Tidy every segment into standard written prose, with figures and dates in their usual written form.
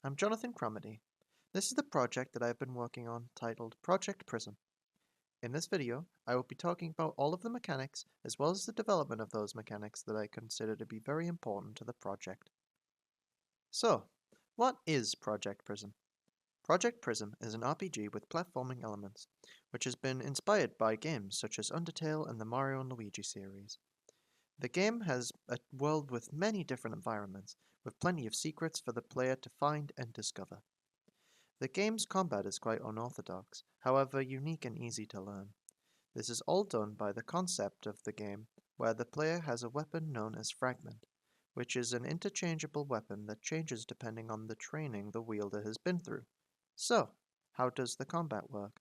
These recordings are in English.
I'm Jonathan Cromedy. This is the project that I've been working on titled Project Prism. In this video, I will be talking about all of the mechanics as well as the development of those mechanics that I consider to be very important to the project. So, what is Project Prism? Project Prism is an RPG with platforming elements, which has been inspired by games such as Undertale and the Mario and Luigi series. The game has a world with many different environments, with plenty of secrets for the player to find and discover. The game's combat is quite unorthodox, however unique and easy to learn. This is all done by the concept of the game, where the player has a weapon known as Fragment, which is an interchangeable weapon that changes depending on the training the wielder has been through. So, how does the combat work?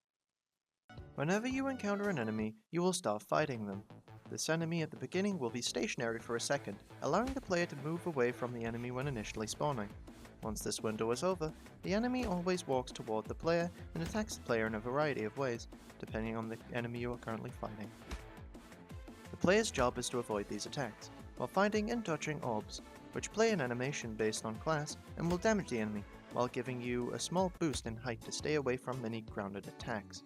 Whenever you encounter an enemy, you will start fighting them. This enemy at the beginning will be stationary for a second, allowing the player to move away from the enemy when initially spawning. Once this window is over, the enemy always walks toward the player and attacks the player in a variety of ways, depending on the enemy you are currently fighting. The player's job is to avoid these attacks, while finding and dodging orbs, which play an animation based on class and will damage the enemy, while giving you a small boost in height to stay away from many grounded attacks.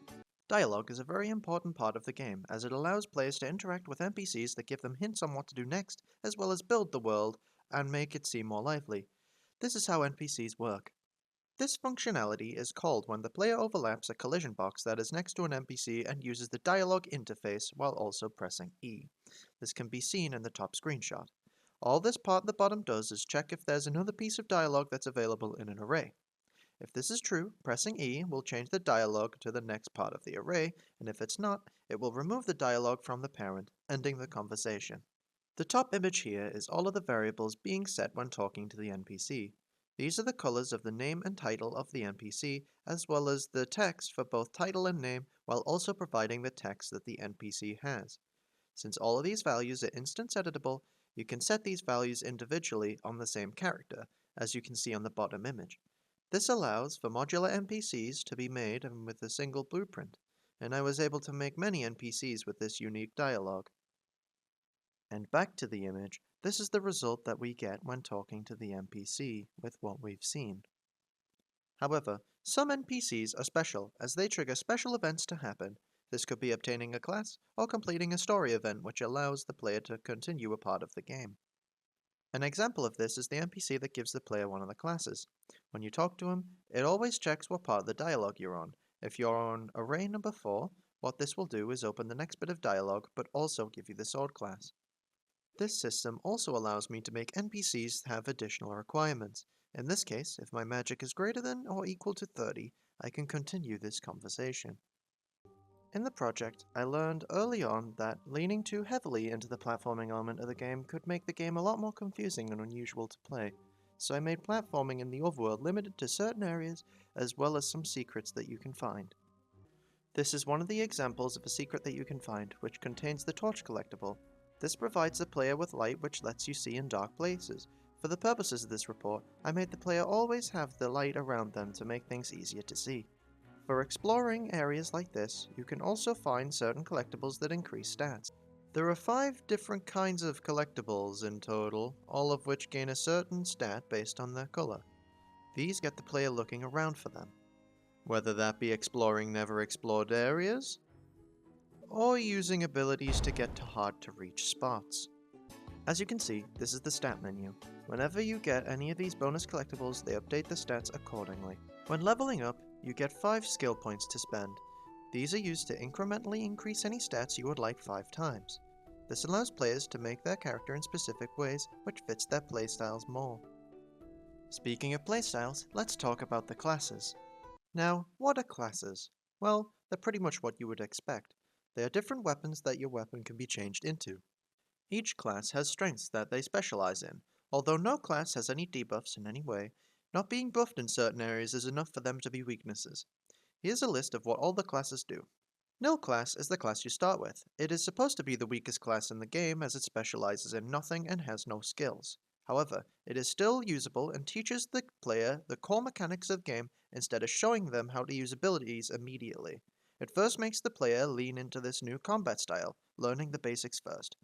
Dialogue is a very important part of the game, as it allows players to interact with NPCs that give them hints on what to do next, as well as build the world and make it seem more lively. This is how NPCs work. This functionality is called when the player overlaps a collision box that is next to an NPC and uses the dialogue interface while also pressing E. This can be seen in the top screenshot. All this part at the bottom does is check if there's another piece of dialogue that's available in an array. If this is true, pressing E will change the dialogue to the next part of the array, and if it's not, it will remove the dialogue from the parent, ending the conversation. The top image here is all of the variables being set when talking to the NPC. These are the colors of the name and title of the NPC, as well as the text for both title and name, while also providing the text that the NPC has. Since all of these values are instance editable, you can set these values individually on the same character, as you can see on the bottom image. This allows for modular NPCs to be made with a single blueprint, and I was able to make many NPCs with this unique dialogue. And back to the image, this is the result that we get when talking to the NPC with what we've seen. However, some NPCs are special as they trigger special events to happen. This could be obtaining a class or completing a story event which allows the player to continue a part of the game. An example of this is the NPC that gives the player one of the classes. When you talk to him, it always checks what part of the dialogue you're on. If you're on array number 4, what this will do is open the next bit of dialogue but also give you the sword class. This system also allows me to make NPCs have additional requirements. In this case, if my magic is greater than or equal to 30, I can continue this conversation. In the project, I learned early on that leaning too heavily into the platforming element of the game could make the game a lot more confusing and unusual to play, so I made platforming in the overworld limited to certain areas as well as some secrets that you can find. This is one of the examples of a secret that you can find, which contains the torch collectible. This provides the player with light which lets you see in dark places. For the purposes of this report, I made the player always have the light around them to make things easier to see. For exploring areas like this, you can also find certain collectibles that increase stats. There are 5 different kinds of collectibles in total, all of which gain a certain stat based on their color. These get the player looking around for them, whether that be exploring never explored areas, or using abilities to get to hard to reach spots. As you can see, this is the stat menu. Whenever you get any of these bonus collectibles, they update the stats accordingly. When leveling up, you get 5 skill points to spend. These are used to incrementally increase any stats you would like 5 times. This allows players to make their character in specific ways, which fits their playstyles more. Speaking of playstyles, let's talk about the classes. Now, what are classes? Well, they're pretty much what you would expect. They are different weapons that your weapon can be changed into. Each class has strengths that they specialize in, although no class has any debuffs in any way. Not being buffed in certain areas is enough for them to be weaknesses. Here's a list of what all the classes do. Nil class is the class you start with. It is supposed to be the weakest class in the game as it specializes in nothing and has no skills. However, it is still usable and teaches the player the core mechanics of the game instead of showing them how to use abilities immediately. It first makes the player lean into this new combat style, learning the basics first.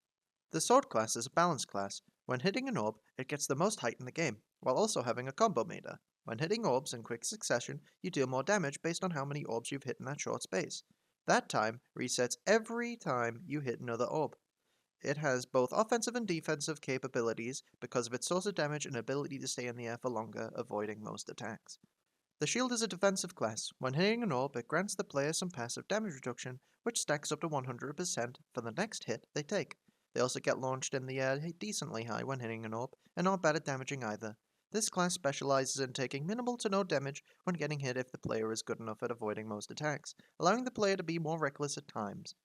The sword class is a balanced class. When hitting an orb, it gets the most height in the game, while also having a combo meter. When hitting orbs in quick succession, you deal more damage based on how many orbs you've hit in that short space. That time resets every time you hit another orb. It has both offensive and defensive capabilities because of its source of damage and ability to stay in the air for longer, avoiding most attacks. The shield is a defensive class. When hitting an orb, it grants the player some passive damage reduction, which stacks up to 100% for the next hit they take. They also get launched in the air decently high when hitting an orb, and aren't bad at damaging either. This class specializes in taking minimal to no damage when getting hit if the player is good enough at avoiding most attacks, allowing the player to be more reckless at times.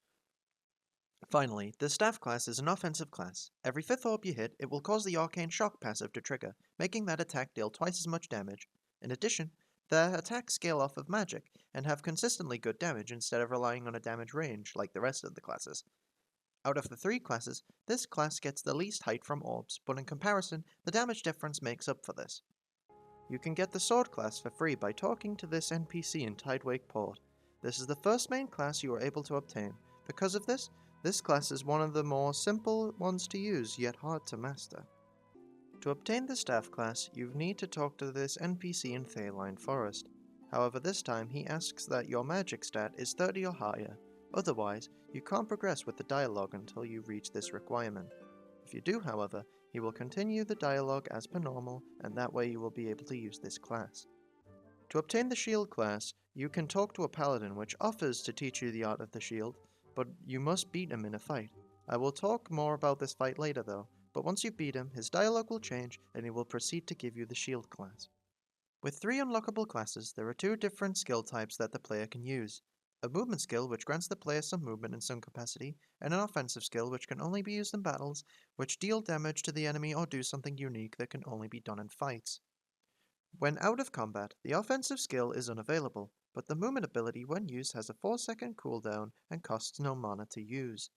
Finally, the Staff class is an offensive class. Every 5th orb you hit, it will cause the Arcane Shock passive to trigger, making that attack deal twice as much damage. In addition, their attacks scale off of magic, and have consistently good damage instead of relying on a damage range like the rest of the classes. Out of the 3 classes, this class gets the least height from orbs, but in comparison, the damage difference makes up for this. You can get the Sword class for free by talking to this NPC in Tidewake Port. This is the first main class you are able to obtain. Because of this class is one of the more simple ones to use, yet hard to master. To obtain the Staff class, you need to talk to this NPC in Thaline Forest. However, this time he asks that your magic stat is 30 or higher. Otherwise, you can't progress with the dialogue until you reach this requirement. If you do, however, he will continue the dialogue as per normal, and that way you will be able to use this class. To obtain the Shield class, you can talk to a paladin which offers to teach you the art of the shield, but you must beat him in a fight. I will talk more about this fight later though, but once you beat him, his dialogue will change and he will proceed to give you the Shield class. With 3 unlockable classes, there are 2 different skill types that the player can use. A movement skill which grants the player some movement in some capacity, and an offensive skill which can only be used in battles, which deal damage to the enemy or do something unique that can only be done in fights. When out of combat, the offensive skill is unavailable, but the movement ability when used has a 4-second cooldown and costs no mana to use.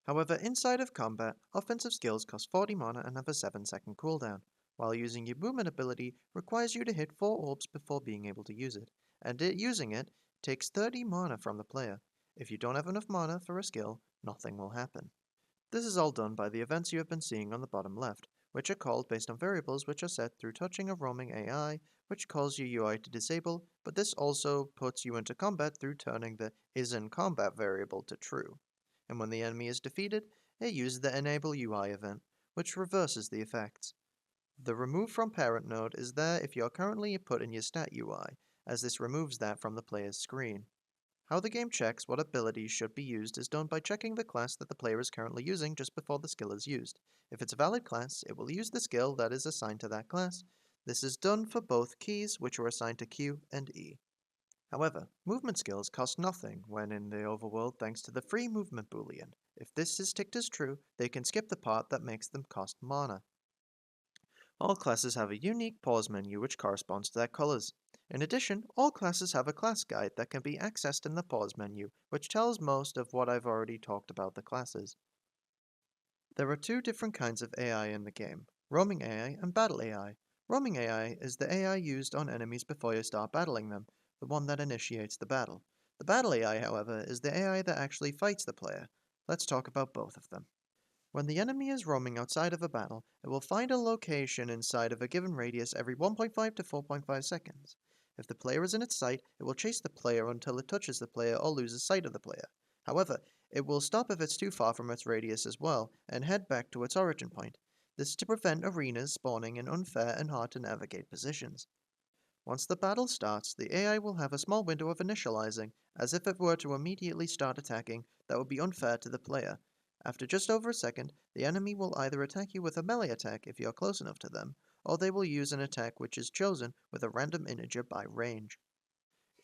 However, inside of combat, offensive skills cost 40 mana and have a 7-second cooldown, while using your movement ability requires you to hit 4 orbs before being able to use it, and using it takes 30 mana from the player. If you don't have enough mana for a skill, nothing will happen. This is all done by the events you have been seeing on the bottom left, which are called based on variables which are set through touching a roaming AI, which calls your UI to disable, but this also puts you into combat through turning the isInCombat variable to true. And when the enemy is defeated, it uses the enable UI event, which reverses the effects. The remove from parent node is there if you're currently put in your stat UI, as this removes that from the player's screen. How the game checks what abilities should be used is done by checking the class that the player is currently using just before the skill is used. If it's a valid class, it will use the skill that is assigned to that class. This is done for both keys, which are assigned to Q and E. However, movement skills cost nothing when in the overworld thanks to the free movement boolean. If this is ticked as true, they can skip the part that makes them cost mana. All classes have a unique pause menu which corresponds to their colors. In addition, all classes have a class guide that can be accessed in the pause menu, which tells most of what I've already talked about the classes. There are 2 different kinds of AI in the game, roaming AI and battle AI. Roaming AI is the AI used on enemies before you start battling them, the one that initiates the battle. The battle AI, however, is the AI that actually fights the player. Let's talk about both of them. When the enemy is roaming outside of a battle, it will find a location inside of a given radius every 1.5 to 4.5 seconds. If the player is in its sight, it will chase the player until it touches the player or loses sight of the player. However, it will stop if it's too far from its radius as well, and head back to its origin point. This is to prevent arenas spawning in unfair and hard to navigate positions. Once the battle starts, the AI will have a small window of initializing, as if it were to immediately start attacking that would be unfair to the player. After just over a second, the enemy will either attack you with a melee attack if you're close enough to them, or they will use an attack which is chosen with a random integer by range.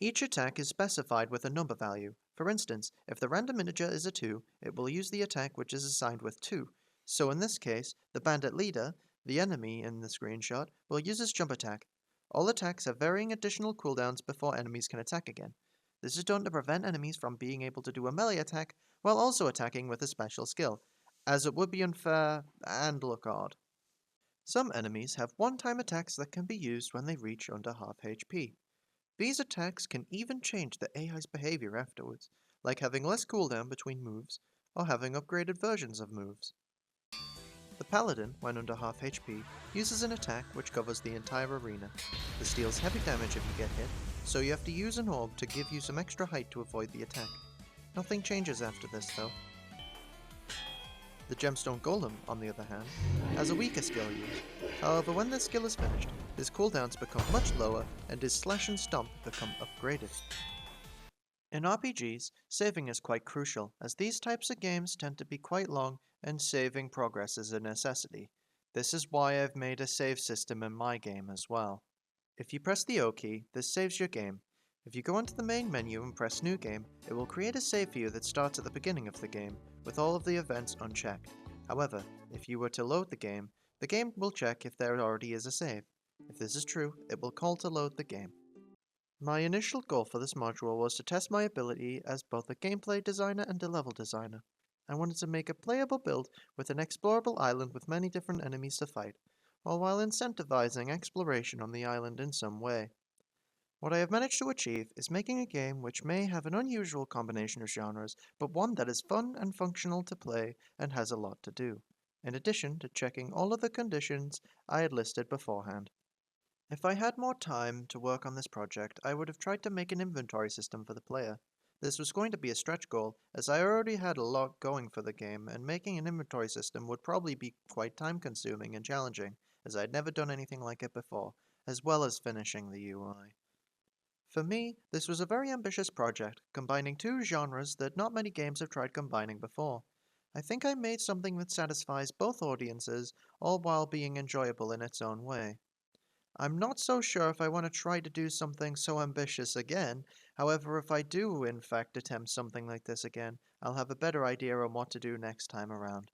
Each attack is specified with a number value. For instance, if the random integer is a 2, it will use the attack which is assigned with 2. So in this case, the bandit leader, the enemy in the screenshot, will use his jump attack. All attacks have varying additional cooldowns before enemies can attack again. This is done to prevent enemies from being able to do a melee attack while also attacking with a special skill, as it would be unfair and look odd. Some enemies have one-time attacks that can be used when they reach under half HP. These attacks can even change the AI's behavior afterwards, like having less cooldown between moves, or having upgraded versions of moves. The Paladin, when under half HP, uses an attack which covers the entire arena. This deals heavy damage if you get hit, so you have to use an orb to give you some extra height to avoid the attack. Nothing changes after this though. The Gemstone Golem, on the other hand, has a weaker skill use. However, when this skill is finished, his cooldowns become much lower and his Slash and Stomp become upgraded. In RPGs, saving is quite crucial, as these types of games tend to be quite long and saving progress is a necessity. This is why I've made a save system in my game as well. If you press the O key, this saves your game. If you go into the main menu and press New Game, it will create a save for you that starts at the beginning of the game, with all of the events unchecked. However, if you were to load the game will check if there already is a save. If this is true, it will call to load the game. My initial goal for this module was to test my ability as both a gameplay designer and a level designer. I wanted to make a playable build with an explorable island with many different enemies to fight, all while incentivizing exploration on the island in some way. What I have managed to achieve is making a game which may have an unusual combination of genres, but one that is fun and functional to play and has a lot to do, in addition to checking all of the conditions I had listed beforehand. If I had more time to work on this project, I would have tried to make an inventory system for the player. This was going to be a stretch goal, as I already had a lot going for the game, and making an inventory system would probably be quite time consuming and challenging, as I'd never done anything like it before, as well as finishing the UI. For me, this was a very ambitious project, combining two genres that not many games have tried combining before. I think I made something that satisfies both audiences, all while being enjoyable in its own way. I'm not so sure if I want to try to do something so ambitious again. However, if I do in fact attempt something like this again, I'll have a better idea on what to do next time around.